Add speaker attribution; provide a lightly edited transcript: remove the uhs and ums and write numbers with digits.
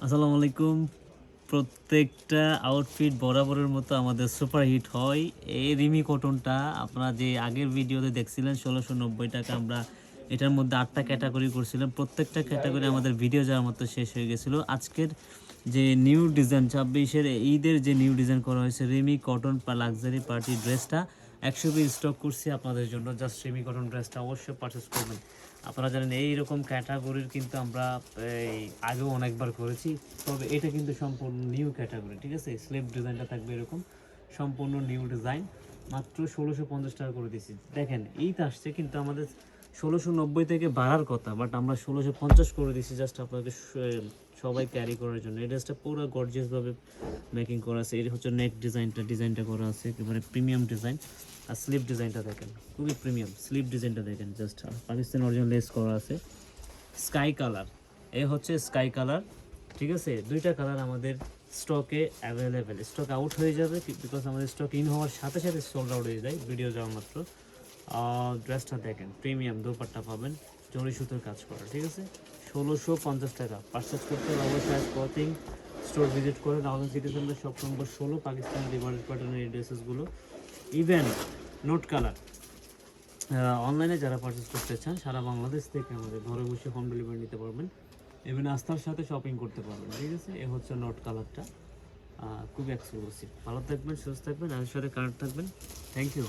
Speaker 1: আসসালামু আলাইকুম। প্রত্যেকটা আউটফিট বরাবরের মতো আমাদের সুপার হিট হয়। এই রিমি কটনটা আপনারা যে আগের ভিডিওতে দেখছিলেন ১৬৯০ টাকা, আমরা এটার মধ্যে ৮ টা ক্যাটাগরি করছিলাম। প্রত্যেকটা ক্যাটাগরি আমাদের ভিডিও যাওয়ার মতো শেষ হয়ে গেছিলো। আজকের যে নিউ ডিজাইন ২৬-এর ঈদের যে নিউ ডিজাইন করা হয়েছে রিমি কটন লাক্সারি পার্টি ড্রেসটা ১০০ পিস স্টক করছি আপনাদের জন্য। জাস্ট রিমি কটন ড্রেসটা অবশ্যই পারচেস করবেন। আপনারা জানেন এইরকম ক্যাটাগরির কিন্তু আমরা এই আগেও অনেকবার করেছি, তবে এটা কিন্তু সম্পূর্ণ নিউ ক্যাটাগরি, ঠিক আছে। স্লিপ ডিজাইনটা থাকবে এরকম, সম্পূর্ণ নিউ ডিজাইন। মাত্র ১৬৫০ টাকা করে দিচ্ছি। দেখেন ঈদ আসছে কিন্তু আমাদের ১৬৯০ থেকে বাড়ার কথা, বাট আমরা ১৬৫০ করে দিচ্ছি জাস্ট আপনাকে সবাই ক্যারি করার জন্য। এই ড্রেসটা পুরো গর্জিয়াসভাবে মেকিং করা আছে। এটা হচ্ছে নেক ডিজাইনটা করা আছে একেবারে প্রিমিয়াম ডিজাইন। আর স্লিপ ডিজাইনটা দেখেন, খুবই প্রিমিয়াম। স্লিপ ডিজাইনটা দেখেন, জাস্ট পাকিস্তান অরিজিনাল লেস করা আছে। স্কাই কালার, এই হচ্ছে স্কাই কালার, ঠিক আছে। দুইটা কালার আমাদের স্টকে অ্যাভেলেবেল। স্টক আউট হয়ে যাবে বিকজ আমাদের স্টক ইন হওয়ার সাথে সাথে সোল্ড আউট হয়ে যায় ভিডিও যাওয়া মাত্র। ড্রেসটা দেখেন, প্রিমিয়াম দোপাট্টা পাবেন, জরি সুতোর কাজ করা, ঠিক আছে। ১৬৫০ টাকা পারচেস করতে হবে অবশ্যই। ক্লথিং স্টোর ভিজিট করে Naogaon city centre shop number ১৬, Pakistan reverse প্যাটার্নের এই ড্রেসেসগুলো। ইভেন নোট কালার অনলাইনে যারা পারচেস করতে চান সারা বাংলাদেশ থেকে আমাদের ঘরে বসে হোম ডেলিভারি নিতে পারবেন, ইভেন আস্থার সাথে শপিং করতে পারবেন, ঠিক আছে। এ হচ্ছে নোট কালারটা, খুব এক্সক্লুসিভ। ভালো থাকবেন, সুস্থ থাকবেন, আমাদের সাথে কানেক্ট থাকবেন। Thank you.